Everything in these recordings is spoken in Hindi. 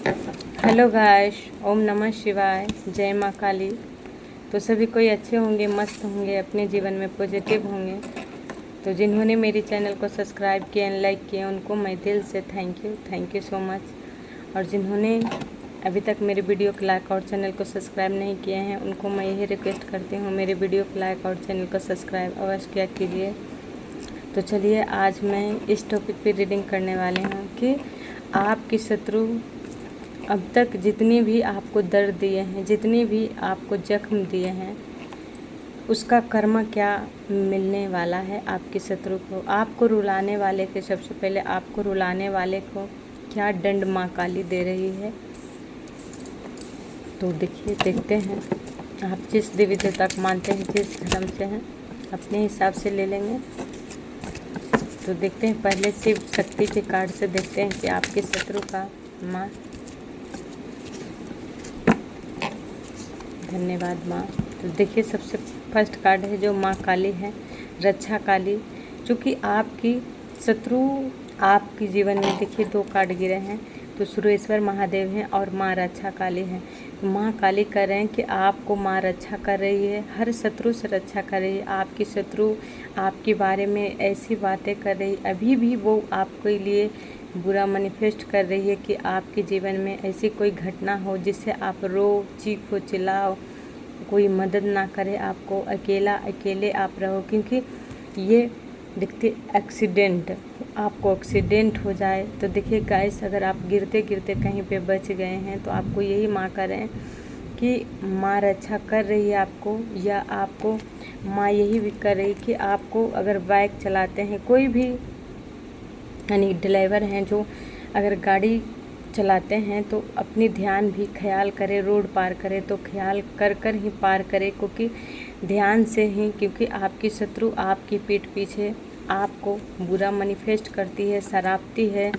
हेलो गाइस, ओम नमः शिवाय, जय माँ काली। तो सभी कोई अच्छे होंगे, मस्त होंगे, अपने जीवन में पॉजिटिव होंगे। तो जिन्होंने मेरे चैनल को सब्सक्राइब किया एंड लाइक किया उनको मैं दिल से थैंक यू सो मच। और जिन्होंने अभी तक मेरे वीडियो को लाइक और चैनल को सब्सक्राइब नहीं किए हैं उनको मैं यही रिक्वेस्ट करती हूँ, मेरे वीडियो को लाइक और चैनल को सब्सक्राइब अवश्य किया कीजिए। तो चलिए आज मैं इस टॉपिक पे रीडिंग करने वाले हूँ कि आपकी शत्रु अब तक जितने भी आपको दर्द दिए हैं, जितने भी आपको जख्म दिए हैं, उसका कर्म क्या मिलने वाला है आपकी शत्रु को। आपको रुलाने वाले के, सबसे पहले आपको रुलाने वाले को क्या दंड माँ काली दे रही है। तो देखते हैं आप जिस देवी देवता को मानते हैं, जिस धर्म से हैं, अपने हिसाब से ले लेंगे। तो देखते हैं, पहले शिव शक्ति के कार्ड से देखते हैं कि आपके शत्रु का माँ। धन्यवाद माँ। तो देखिए, सबसे फर्स्ट कार्ड है जो माँ काली है, रक्षा काली। चूँकि आपकी शत्रु आपके जीवन में, देखिए 2 कार्ड गिरे हैं, तो सुरेश्वर महादेव हैं और माँ रक्षा काली हैं। तो माँ काली कर रहे हैं कि आपको माँ रक्षा कर रही है, हर शत्रु से रक्षा कर रही है। आपकी शत्रु आपके बारे में ऐसी बातें कर रही, अभी भी वो आपके लिए बुरा मैनिफेस्ट कर रही है कि आपके जीवन में ऐसी कोई घटना हो जिससे आप रो, चीखो, चिल्लाओ, कोई मदद ना करे, आपको अकेले आप रहो। क्योंकि ये देखते एक्सीडेंट, आपको एक्सीडेंट हो जाए तो देखिए गाइस, अगर आप गिरते गिरते कहीं पे बच गए हैं तो आपको यही माँ करें कि माँ रक्षा कर रही है आपको, या आपको माँ यही भी कर रही कि आपको अगर बाइक चलाते हैं, कोई भी यानी ड्राइवर हैं जो अगर गाड़ी चलाते हैं तो अपनी ध्यान भी ख्याल करें, रोड पार करें तो ख्याल कर ही पार करें, क्योंकि ध्यान से ही, क्योंकि आपकी शत्रु आपकी पीठ पीछे आपको बुरा मैनिफेस्ट करती है, सरापती है,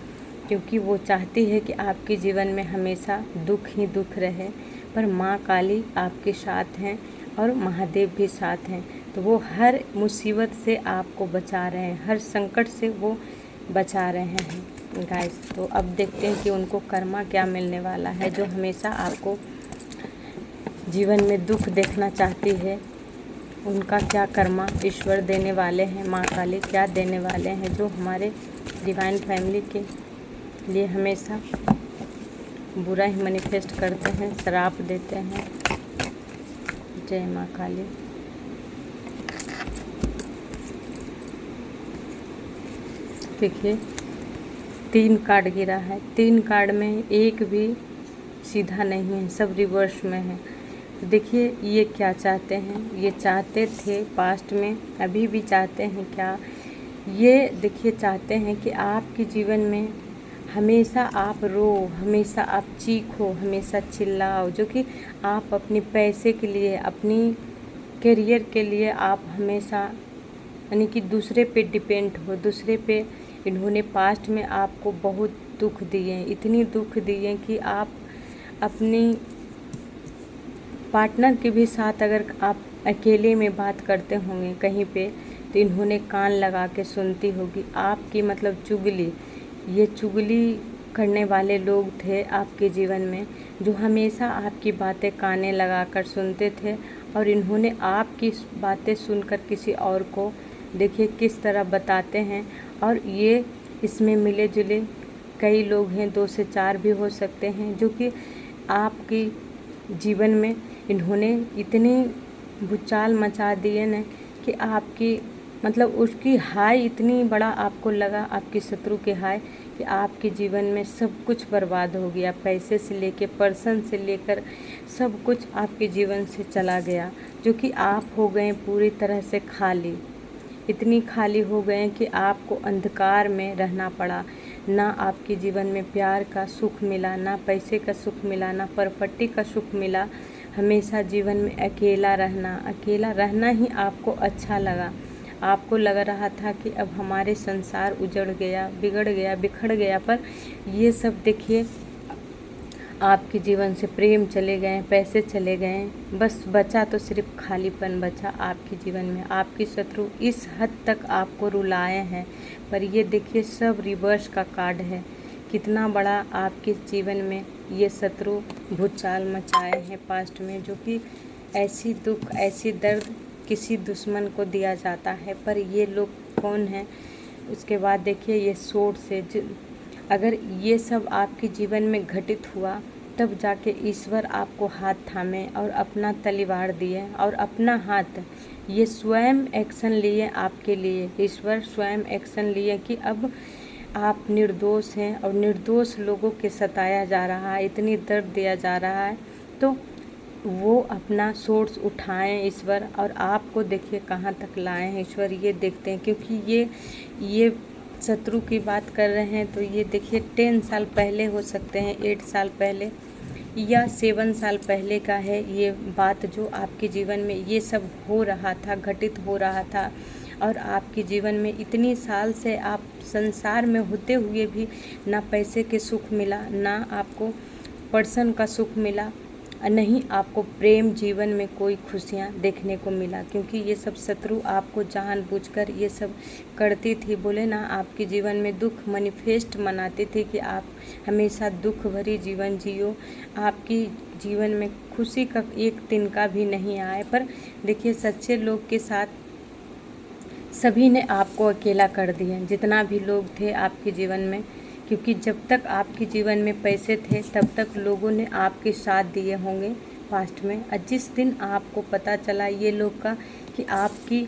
क्योंकि वो चाहती है कि आपके जीवन में हमेशा दुख ही दुख रहे। पर माँ काली आपके साथ हैं और महादेव भी साथ हैं, तो वो हर मुसीबत से आपको बचा रहे हैं, हर संकट से वो बचा रहे हैं गाइस। तो अब देखते हैं कि उनको कर्मा क्या मिलने वाला है, जो हमेशा आपको जीवन में दुख देखना चाहती है। उनका क्या कर्मा ईश्वर देने वाले हैं, माँ काली क्या देने वाले हैं, जो हमारे डिवाइन फैमिली के लिए हमेशा बुरा ही मैनिफेस्ट करते हैं, श्राप देते हैं। जय माँ काली। देखिए 3 कार्ड गिरा है, 3 कार्ड में एक भी सीधा नहीं है, सब रिवर्स में है। देखिए ये क्या चाहते हैं, ये चाहते थे पास्ट में, अभी भी चाहते हैं क्या, ये देखिए चाहते हैं कि आपके जीवन में हमेशा आप रो, हमेशा आप चीखो, हमेशा चिल्लाओ, जो कि आप अपने पैसे के लिए, अपनी करियर के लिए आप हमेशा यानी कि दूसरे पे डिपेंड हो, दूसरे पे। इन्होंने पास्ट में आपको बहुत दुख दिए, इतनी दुख दिए कि आप अपनी पार्टनर के भी साथ अगर आप अकेले में बात करते होंगे कहीं पे, तो इन्होंने कान लगा के सुनती होगी आपकी, मतलब चुगली। ये चुगली करने वाले लोग थे आपके जीवन में, जो हमेशा आपकी बातें काने लगा कर सुनते थे, और इन्होंने आपकी बातें सुनकर किसी और को देखिए किस तरह बताते हैं। और ये इसमें मिले जुले कई लोग हैं, 2 से 4 भी हो सकते हैं, जो कि आपकी जीवन में इन्होंने इतनी भूचाल मचा दिए न कि आपकी, मतलब उसकी हाई इतनी बड़ा आपको लगा, आपकी शत्रु के हाई, कि आपके जीवन में सब कुछ बर्बाद हो गया, पैसे से लेकर, पर्सन से लेकर सब कुछ आपके जीवन से चला गया, जो कि आप हो गए पूरी तरह से खाली। इतनी खाली हो गए कि आपको अंधकार में रहना पड़ा, ना आपके जीवन में प्यार का सुख मिला, ना पैसे का सुख मिला, ना प्रॉपर्टी का सुख मिला। हमेशा जीवन में अकेला रहना ही आपको अच्छा लगा। आपको लग रहा था कि अब हमारे संसार उजड़ गया, बिगड़ गया, बिखर गया। पर ये सब देखिए, आपके जीवन से प्रेम चले गए, पैसे चले गए, बस बचा तो सिर्फ खालीपन बचा आपके जीवन में। आपकी शत्रु इस हद तक आपको रुलाए हैं, पर ये देखिए सब रिवर्स का कार्ड है, कि कितना बड़ा आपके जीवन में ये शत्रु भूचाल मचाए हैं पास्ट में, जो कि ऐसी दुख ऐसी दर्द किसी दुश्मन को दिया जाता है। पर ये लोग कौन हैं? उसके बाद देखिए ये सोर्स से अगर ये सब आपके जीवन में घटित हुआ तब जाके ईश्वर आपको हाथ थामे और अपना तलवार दिए और अपना हाथ ये स्वयं एक्शन लिए आपके लिए। ईश्वर स्वयं एक्शन लिए कि अब आप निर्दोष हैं और निर्दोष लोगों के सताया जा रहा है, इतनी दर्द दिया जा रहा है, तो वो अपना सोर्स उठाएं ईश्वर और आपको देखिए कहाँ तक लाए हैं ईश्वर, ये देखते हैं। क्योंकि ये शत्रु की बात कर रहे हैं तो ये देखिए 10 साल पहले हो सकते हैं, 8 साल पहले या 7 साल पहले का है ये बात, जो आपके जीवन में ये सब हो रहा था, घटित हो रहा था। और आपके जीवन में इतनी साल से आप संसार में होते हुए भी ना पैसे के सुख मिला, ना आपको पर्सन का सुख मिला, नहीं आपको प्रेम जीवन में कोई खुशियाँ देखने को मिला। क्योंकि ये सब शत्रु आपको जानबूझकर ये सब करती थी। बोले ना आपके जीवन में दुख मैनिफेस्ट मनाते थे कि आप हमेशा दुख भरी जीवन जियो, आपकी जीवन में खुशी का एक दिन का भी नहीं आए। पर देखिए सच्चे लोग के साथ सभी ने आपको अकेला कर दिया, जितना भी लोग थे आपके जीवन में। क्योंकि जब तक आपके जीवन में पैसे थे तब तक लोगों ने आपके साथ दिए होंगे पास्ट में। और जिस दिन आपको पता चला ये लोग का कि आपकी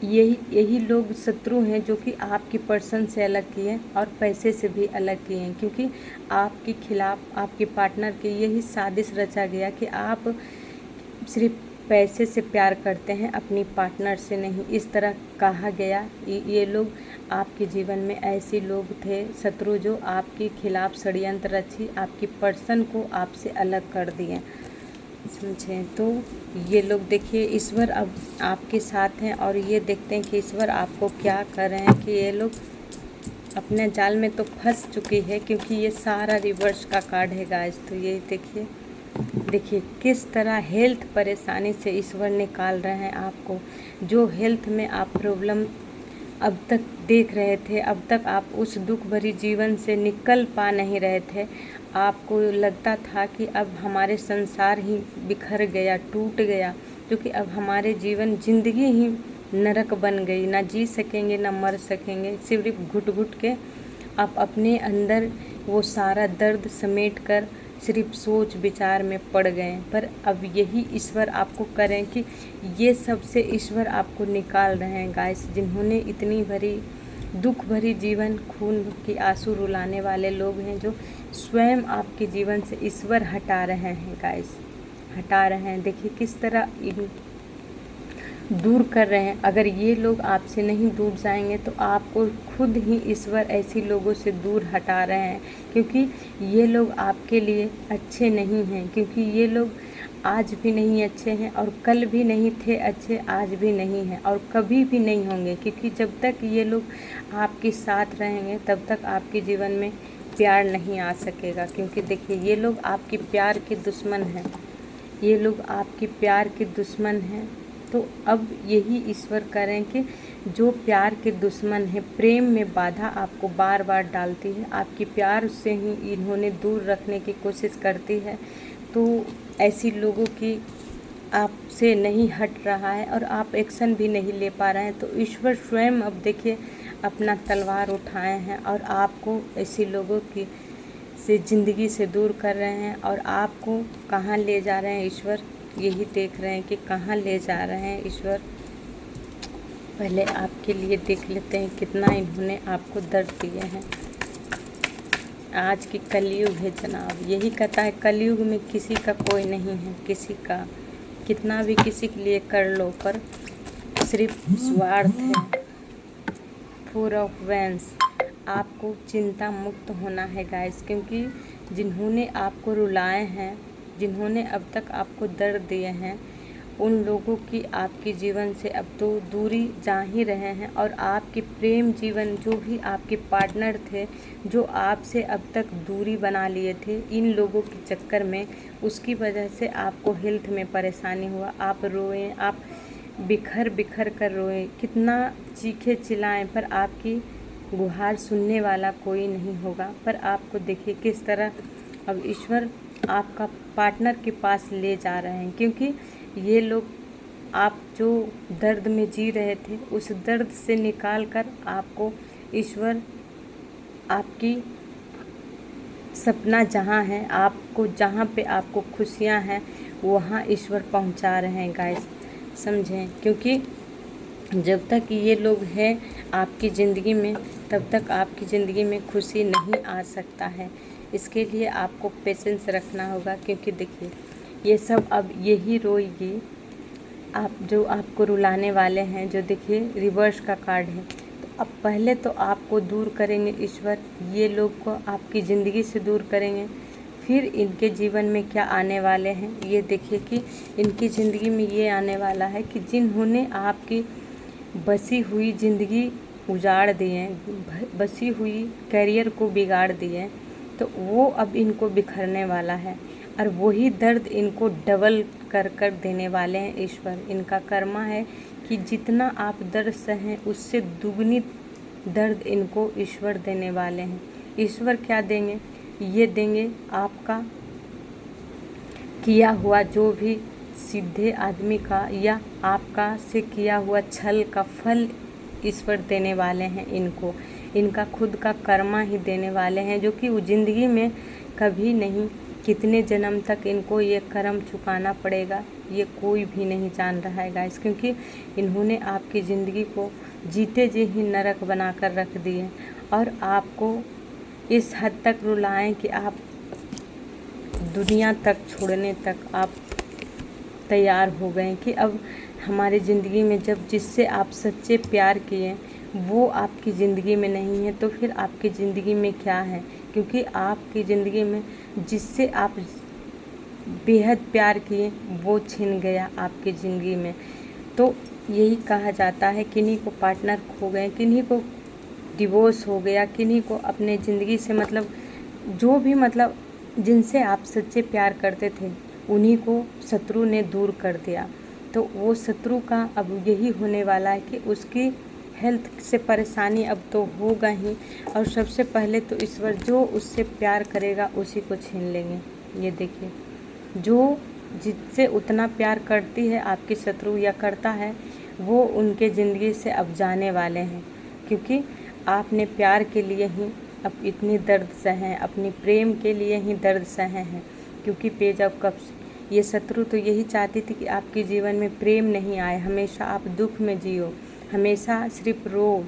यही लोग शत्रु हैं, जो कि आपकी पर्सन से अलग किए और पैसे से भी अलग किए हैं। क्योंकि आपके खिलाफ आपके पार्टनर के यही साजिश रचा गया कि आप सिर्फ पैसे से प्यार करते हैं, अपनी पार्टनर से नहीं। इस तरह कहा गया। ये लोग आपके जीवन में ऐसे लोग थे शत्रु, जो आपके खिलाफ षड्यंत्र रची, आपकी पर्सन को आपसे अलग कर दिए, समझे। तो ये लोग देखिए ईश्वर अब आपके साथ हैं और ये देखते हैं कि ईश्वर आपको क्या कर रहे हैं। कि ये लोग अपने जाल में तो फंस चुकी है, क्योंकि ये सारा रिवर्स का कार्ड है गाइस। तो ये देखिए किस तरह हेल्थ परेशानी से ईश्वर निकाल रहे हैं आपको। जो हेल्थ में आप प्रॉब्लम अब तक देख रहे थे, अब तक आप उस दुख भरी जीवन से निकल पा नहीं रहे थे। आपको लगता था कि अब हमारे संसार ही बिखर गया, टूट गया, क्योंकि अब हमारे जिंदगी ही नरक बन गई, ना जी सकेंगे ना मर सकेंगे, सिर्फ घुट घुट के आप अपने अंदर वो सारा दर्द समेट कर सिर्फ सोच विचार में पड़ गए। पर अब यही ईश्वर आपको करें कि ये सब से ईश्वर आपको निकाल रहे हैं गाइस। जिन्होंने इतनी भरी दुख भरी जीवन, खून की आंसू रुलाने वाले लोग हैं, जो स्वयं आपके जीवन से ईश्वर हटा रहे हैं गाइस, हटा रहे हैं। देखिए किस तरह दूर कर रहे हैं। अगर ये लोग आपसे नहीं दूर जाएंगे तो आपको खुद ही ईश्वर ऐसी लोगों से दूर हटा रहे हैं। क्योंकि ये लोग आपके लिए अच्छे नहीं हैं, क्योंकि ये लोग आज भी नहीं अच्छे हैं और कल भी नहीं थे अच्छे, आज भी नहीं हैं और कभी भी नहीं होंगे। क्योंकि जब तक ये लोग आपके साथ रहेंगे तब तक आपके जीवन में प्यार नहीं आ सकेगा। क्योंकि देखिए ये लोग आपके प्यार के दुश्मन हैं, ये लोग आपके प्यार के दुश्मन हैं। तो अब यही ईश्वर करें कि जो प्यार के दुश्मन है, प्रेम में बाधा आपको बार बार डालती है, आपकी प्यार उससे ही इन्होंने दूर रखने की कोशिश करती है, तो ऐसी लोगों की आपसे नहीं हट रहा है और आप एक्शन भी नहीं ले पा रहे हैं। तो ईश्वर स्वयं अब देखिए अपना तलवार उठाए हैं और आपको ऐसी लोगों की से ज़िंदगी से दूर कर रहे हैं। और आपको कहाँ ले जा रहे हैं ईश्वर, यही देख रहे हैं कि कहाँ ले जा रहे हैं ईश्वर। पहले आपके लिए देख लेते हैं कितना इन्होंने आपको दर्द दिए हैं। आज की कलयुग है जनाब, यही कहता है कलयुग में किसी का कोई नहीं है, किसी का कितना भी किसी के लिए कर लो, पर सिर्फ स्वार्थ है। 4 ऑफ वैंड्स, आपको चिंता मुक्त होना है गाइस। क्योंकि जिन्होंने आपको रुलाए हैं, जिन्होंने अब तक आपको दर्द दिए हैं, उन लोगों की आपके जीवन से अब तो दूरी जा ही रहे हैं। और आपके प्रेम जीवन, जो भी आपके पार्टनर थे, जो आपसे अब तक दूरी बना लिए थे इन लोगों के चक्कर में, उसकी वजह से आपको हेल्थ में परेशानी हुआ। आप रोए, आप बिखर बिखर कर रोए, कितना चीखे चिल्लाएं, पर आपकी गुहार सुनने वाला कोई नहीं होगा। पर आपको देखिए किस तरह अब ईश्वर आपका पार्टनर के पास ले जा रहे हैं, क्योंकि ये लोग आप जो दर्द में जी रहे थे उस दर्द से निकाल कर आपको ईश्वर आपकी सपना जहाँ है, आपको जहाँ पे आपको खुशियाँ हैं वहाँ ईश्वर पहुँचा रहे हैं गाइस, समझें। क्योंकि जब तक ये लोग हैं आपकी ज़िंदगी में तब तक आपकी ज़िंदगी में खुशी नहीं आ सकता है। इसके लिए आपको पेशेंस रखना होगा, क्योंकि देखिए ये सब अब यही रोएगी आप जो आपको रुलाने वाले हैं। जो देखिए रिवर्स का कार्ड है, तो अब पहले तो आपको दूर करेंगे ईश्वर, ये लोग को आपकी ज़िंदगी से दूर करेंगे। फिर इनके जीवन में क्या आने वाले हैं ये देखिए कि इनकी ज़िंदगी में ये आने वाला है कि जिन्होंने आपकी बसी हुई ज़िंदगी उजाड़ दिए, बसी हुई करियर को बिगाड़ दिए, तो वो अब इनको बिखरने वाला है और वही दर्द इनको डबल कर कर देने वाले हैं ईश्वर। इनका कर्मा है कि जितना आप दर्द सहें उससे दुगनी दर्द इनको ईश्वर देने वाले हैं। ईश्वर क्या देंगे? ये देंगे आपका किया हुआ जो भी सीधे आदमी का या आपका से किया हुआ छल का फल ईश्वर देने वाले हैं इनको। इनका खुद का कर्मा ही देने वाले हैं, जो कि वो ज़िंदगी में कभी नहीं, कितने जन्म तक इनको ये कर्म चुकाना पड़ेगा ये कोई भी नहीं जान रहा है गाइस। क्योंकि इन्होंने आपकी ज़िंदगी को जीते जी ही नरक बना कर रख दिए और आपको इस हद तक रुलाएं कि आप दुनिया तक छोड़ने तक आप तैयार हो गए कि अब हमारी ज़िंदगी में जब जिससे आप सच्चे प्यार किए वो आपकी ज़िंदगी में नहीं है, तो फिर आपकी ज़िंदगी में क्या है? क्योंकि आपकी ज़िंदगी में जिससे आप बेहद प्यार किए वो छिन गया आपकी ज़िंदगी में। तो यही कहा जाता है किन्हीं को पार्टनर खो गए, किन्हीं को डिवोर्स हो गया, किन्हीं को अपने ज़िंदगी से मतलब जो भी मतलब जिनसे आप सच्चे प्यार करते थे उन्हीं को शत्रु ने दूर कर दिया। तो वो शत्रु का अब यही होने वाला है कि उसकी हेल्थ से परेशानी अब तो होगा ही, और सबसे पहले तो ईश्वर जो उससे प्यार करेगा उसी को छीन लेंगे। ये देखिए जो जिससे उतना प्यार करती है आपकी शत्रु या करता है वो उनके ज़िंदगी से अब जाने वाले हैं, क्योंकि आपने प्यार के लिए ही अब इतनी दर्द सहे, अपनी प्रेम के लिए ही दर्द सहे हैं। क्योंकि पेज ऑफ कप्स ये शत्रु तो यही चाहती थी कि आपके जीवन में प्रेम नहीं आए, हमेशा आप दुख में जियो, हमेशा सिर्फ रो,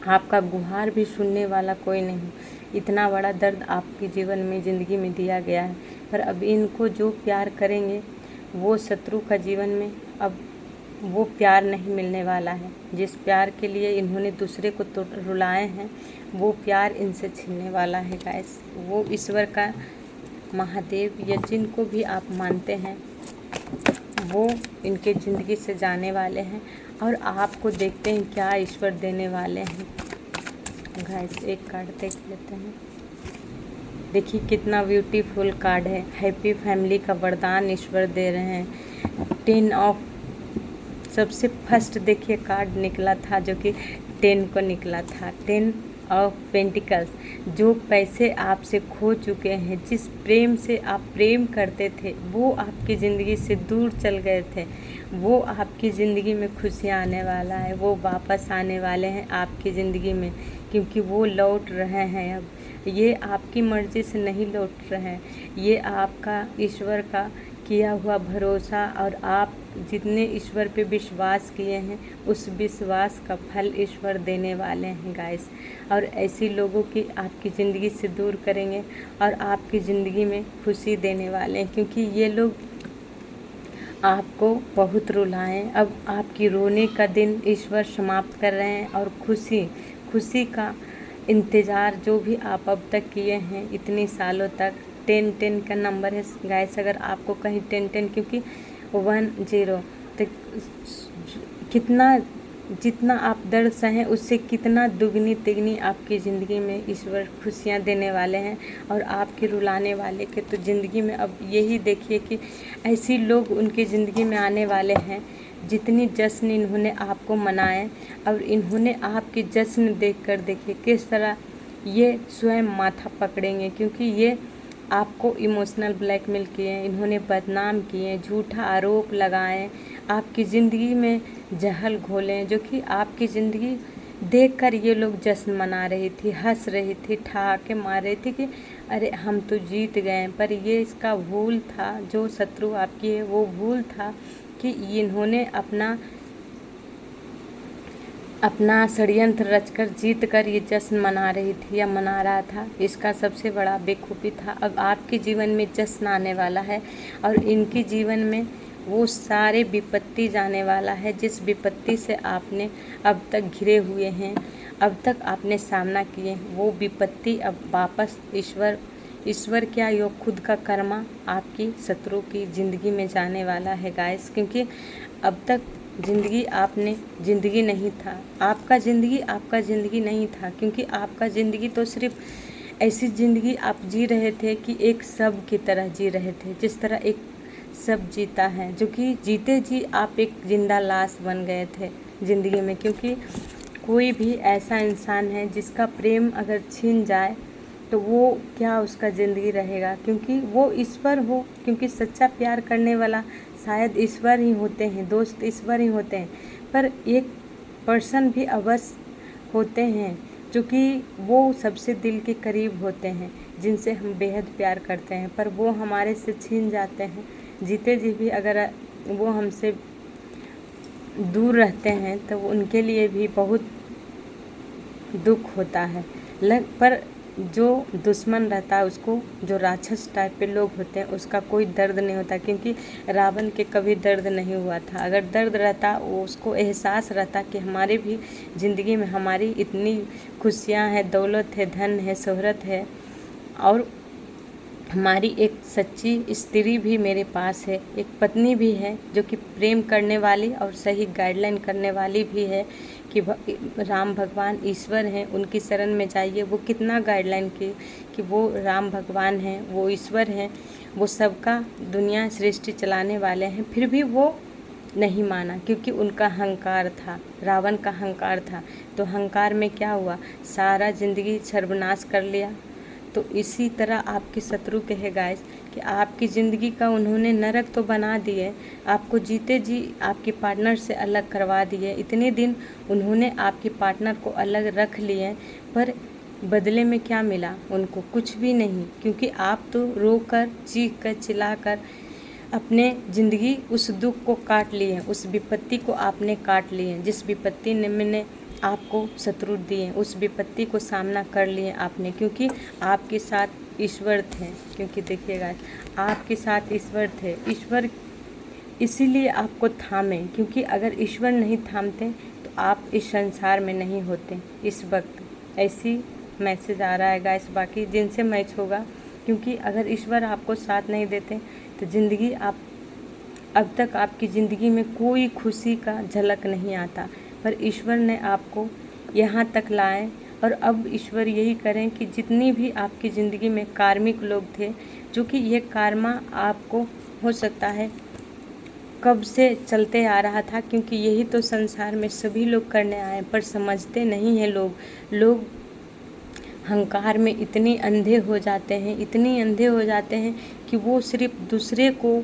आपका गुहार भी सुनने वाला कोई नहीं। इतना बड़ा दर्द आपके जीवन में ज़िंदगी में दिया गया है, पर अब इनको जो प्यार करेंगे वो शत्रु का जीवन में अब वो प्यार नहीं मिलने वाला है। जिस प्यार के लिए इन्होंने दूसरे को तो रुलाए हैं वो प्यार इनसे छीनने वाला है गाइस। वो ईश्वर का महादेव या जिनको भी आप मानते हैं वो इनके ज़िंदगी से जाने वाले हैं, और आपको देखते हैं क्या ईश्वर देने वाले हैं गाइस। एक कार्ड देख लेते हैं। देखिए कितना ब्यूटीफुल कार्ड है। हैप्पी फैमिली का वरदान ईश्वर दे रहे हैं। 10 ऑफ सबसे फर्स्ट देखिए कार्ड निकला था जो कि 10 को निकला था। 10 ऑफ पेंटिकल्स, जो पैसे आपसे खो चुके हैं, जिस प्रेम से आप प्रेम करते थे वो आपकी ज़िंदगी से दूर चल गए थे, वो आपकी ज़िंदगी में खुशियाँ आने वाला है, वो वापस आने वाले हैं आपकी ज़िंदगी में, क्योंकि वो लौट रहे हैं। अब ये आपकी मर्ज़ी से नहीं लौट रहे हैं, ये आपका ईश्वर का किया हुआ भरोसा और आप जितने ईश्वर पे विश्वास किए हैं उस विश्वास का फल ईश्वर देने वाले हैं गाइस। और ऐसी लोगों की आपकी ज़िंदगी से दूर करेंगे और आपकी ज़िंदगी में खुशी देने वाले हैं, क्योंकि ये लोग आपको बहुत रुलाएं। अब आपकी रोने का दिन ईश्वर समाप्त कर रहे हैं और खुशी का इंतज़ार जो भी आप अब तक किए हैं इतने सालों तक। 10 का नंबर है गाइस। अगर आपको कहीं 10 क्योंकि 10 तो कितना जितना आप दर्द सहें उससे कितना दुगनी तिगनी आपकी ज़िंदगी में ईश्वर खुशियाँ देने वाले हैं। और आपके रुलाने वाले के तो ज़िंदगी में अब यही देखिए कि ऐसी लोग उनकी ज़िंदगी में आने वाले हैं। जितनी जश्न इन्होंने आपको मनाए और इन्होंने आपकी जश्न देखकर देखिए किस तरह ये स्वयं माथा पकड़ेंगे, क्योंकि ये आपको इमोशनल ब्लैकमेल किए, इन्होंने बदनाम किए, झूठा आरोप लगाए, आपकी ज़िंदगी में जहल घोले, जो कि आपकी ज़िंदगी देखकर ये लोग जश्न मना रही थी, हंस रही थी, ठहाके मार रही थी कि अरे हम तो जीत गए। पर ये इसका भूल था, जो शत्रु आपकी है वो भूल था कि इन्होंने अपना षड्यंत्र रचकर जीत कर ये जश्न मना रही थी या मना रहा था। इसका सबसे बड़ा बेवकूफ़ी था। अब आपके जीवन में जश्न आने वाला है और इनके जीवन में वो सारे विपत्ति जाने वाला है जिस विपत्ति से आपने अब तक घिरे हुए हैं, अब तक आपने सामना किए, वो विपत्ति अब वापस ईश्वर क्या यो खुद का कर्मा आपकी शत्रु की ज़िंदगी में जाने वाला है गाइस। क्योंकि अब तक ज़िंदगी नहीं था, आपका ज़िंदगी नहीं था, क्योंकि आपका ज़िंदगी तो सिर्फ ऐसी ज़िंदगी आप जी रहे थे कि एक शव की तरह जी रहे थे, जिस तरह एक शव जीता है, जो कि जीते जी आप एक जिंदा लाश बन गए थे ज़िंदगी में। क्योंकि कोई भी ऐसा इंसान है जिसका प्रेम अगर छीन जाए तो वो क्या उसका ज़िंदगी रहेगा, क्योंकि वो ईश्वर हो, क्योंकि सच्चा प्यार करने वाला शायद ईश्वर ही होते हैं, दोस्त ईश्वर ही होते हैं। पर एक पर्सन भी अवश्य होते हैं जो कि वो सबसे दिल के करीब होते हैं, जिनसे हम बेहद प्यार करते हैं, पर वो हमारे से छीन जाते हैं। जीते जी भी अगर वो हमसे दूर रहते हैं तो उनके लिए भी बहुत दुख होता है। पर जो दुश्मन रहता है उसको, जो राक्षस टाइप पे लोग होते हैं, उसका कोई दर्द नहीं होता, क्योंकि रावण के कभी दर्द नहीं हुआ था। अगर दर्द रहता, वो उसको एहसास रहता कि हमारे भी ज़िंदगी में हमारी इतनी खुशियाँ हैं, दौलत है, धन है, शोहरत है और हमारी एक सच्ची स्त्री भी मेरे पास है, एक पत्नी भी है जो कि प्रेम करने वाली और सही गाइडलाइन करने वाली भी है कि राम भगवान ईश्वर हैं, उनकी शरण में जाइए। वो कितना गाइडलाइन की कि वो राम भगवान हैं, वो ईश्वर हैं, वो सबका दुनिया सृष्टि चलाने वाले हैं, फिर भी वो नहीं माना, क्योंकि उनका अहंकार था, रावण का अहंकार था। तो अहंकार में क्या हुआ, सारा ज़िंदगी सर्वनाश कर लिया। तो इसी तरह आपके शत्रु के है गाइस कि आपकी ज़िंदगी का उन्होंने नरक तो बना दिए, आपको जीते जी आपके पार्टनर से अलग करवा दिए। इतने दिन उन्होंने आपके पार्टनर को अलग रख लिए, पर बदले में क्या मिला उनको? कुछ भी नहीं, क्योंकि आप तो रोकर, चीख कर, चिल्लाकर अपने ज़िंदगी उस दुख को काट लिए, उस विपत्ति को आपने काट लिए। जिस विपत्ति ने मैंने आपको शत्रु दिए, उस विपत्ति को सामना कर लिए आपने, क्योंकि आपके साथ ईश्वर थे। क्योंकि देखिएगा, आपके साथ ईश्वर थे, ईश्वर इसीलिए आपको थामे, क्योंकि अगर ईश्वर नहीं थामते तो आप इस संसार में नहीं होते इस वक्त। ऐसी मैसेज आ रहा है गाइस, बाकी जिनसे मैच होगा, क्योंकि अगर ईश्वर आपको साथ नहीं देते तो ज़िंदगी अब तक आपकी ज़िंदगी में कोई खुशी का झलक नहीं आता, पर ईश्वर ने आपको यहाँ तक लाए। और अब ईश्वर यही करें कि जितनी भी आपकी ज़िंदगी में कार्मिक लोग थे, जो कि ये कार्मा आपको हो सकता है कब से चलते आ रहा था, क्योंकि यही तो संसार में सभी लोग करने आए, पर समझते नहीं हैं लोग अहंकार में इतने अंधे हो जाते हैं कि वो सिर्फ दूसरे को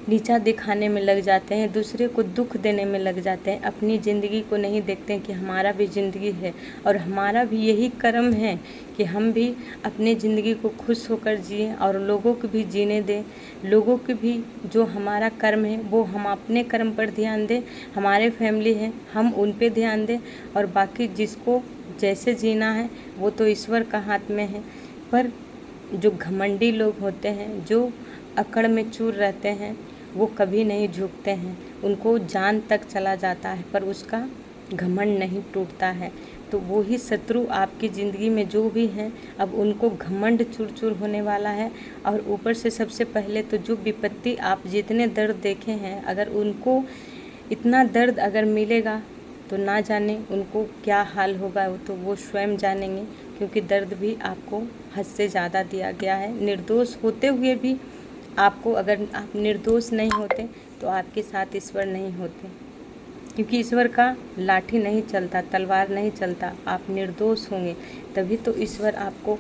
नीचा दिखाने में लग जाते हैं, दूसरे को दुख देने में लग जाते हैं, अपनी ज़िंदगी को नहीं देखते हैं कि हमारा भी ज़िंदगी है और हमारा भी यही कर्म है कि हम भी अपनी ज़िंदगी को खुश होकर जिएं और लोगों को भी जीने दें। लोगों के भी जो हमारा कर्म है वो हम अपने कर्म पर ध्यान दें, हमारे फैमिली है हम उन पे ध्यान दें, और बाकी जिसको जैसे जीना है वो तो ईश्वर का हाथ में है। पर जो घमंडी लोग होते हैं, जो अकड़ में चूर रहते हैं, वो कभी नहीं झुकते हैं, उनको जान तक चला जाता है पर उसका घमंड नहीं टूटता है। तो वो ही शत्रु आपकी ज़िंदगी में जो भी हैं, अब उनको घमंड चूर चूर होने वाला है। और ऊपर से सबसे पहले तो जो विपत्ति आप जितने दर्द देखे हैं, अगर उनको इतना दर्द अगर मिलेगा तो ना जाने उनको क्या हाल होगा, तो वो स्वयं जानेंगे, क्योंकि दर्द भी आपको हद से ज़्यादा दिया गया है। निर्दोष होते हुए भी आपको, अगर आप निर्दोष नहीं होते तो आपके साथ ईश्वर नहीं होते, क्योंकि ईश्वर का लाठी नहीं चलता, तलवार नहीं चलता। आप निर्दोष होंगे तभी तो ईश्वर आपको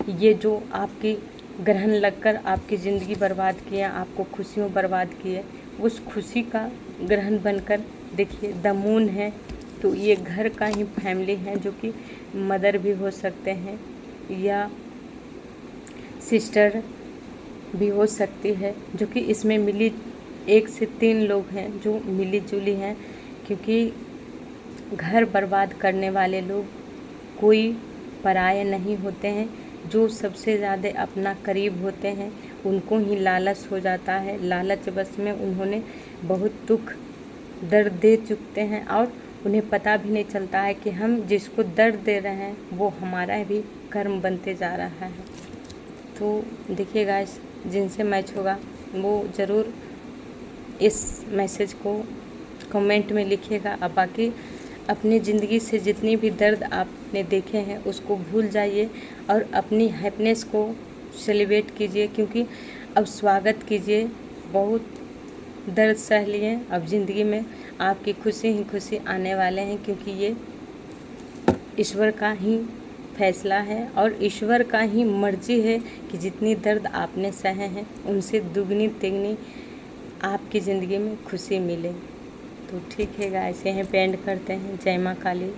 ये जो आपकी ग्रहण लगकर आपकी ज़िंदगी बर्बाद किया, आपको खुशियों बर्बाद किए, उस खुशी का ग्रहण बनकर देखिए द मून है। तो ये घर का ही फैमिली है, जो कि मदर भी हो सकते हैं या सिस्टर भी हो सकती है, जो कि इसमें मिली 1 से 3 लोग हैं जो मिली जुली हैं, क्योंकि घर बर्बाद करने वाले लोग कोई पराये नहीं होते हैं। जो सबसे ज़्यादा अपना करीब होते हैं उनको ही लालच हो जाता है, लालच बस में उन्होंने बहुत दुख दर्द दे चुकते हैं, और उन्हें पता भी नहीं चलता है कि हम जिसको दर्द दे रहे हैं वो हमारा भी कर्म बनते जा रहा है। तो देखिए गाइस, जिनसे मैच होगा वो ज़रूर इस मैसेज को कमेंट में लिखिएगा। अब बाकी अपनी ज़िंदगी से जितनी भी दर्द आपने देखे हैं उसको भूल जाइए और अपनी हैप्पीनेस को सेलिब्रेट कीजिए, क्योंकि अब स्वागत कीजिए। बहुत दर्द सह लिए, अब ज़िंदगी में आपकी खुशी ही खुशी आने वाले हैं, क्योंकि ये ईश्वर का ही फैसला है और ईश्वर का ही मर्जी है कि जितनी दर्द आपने सहे हैं उनसे दुगनी तिगनी आपकी ज़िंदगी में खुशी मिले। तो ठीक है गाइस, यहीं पे एंड करते हैं। जय माँ काली।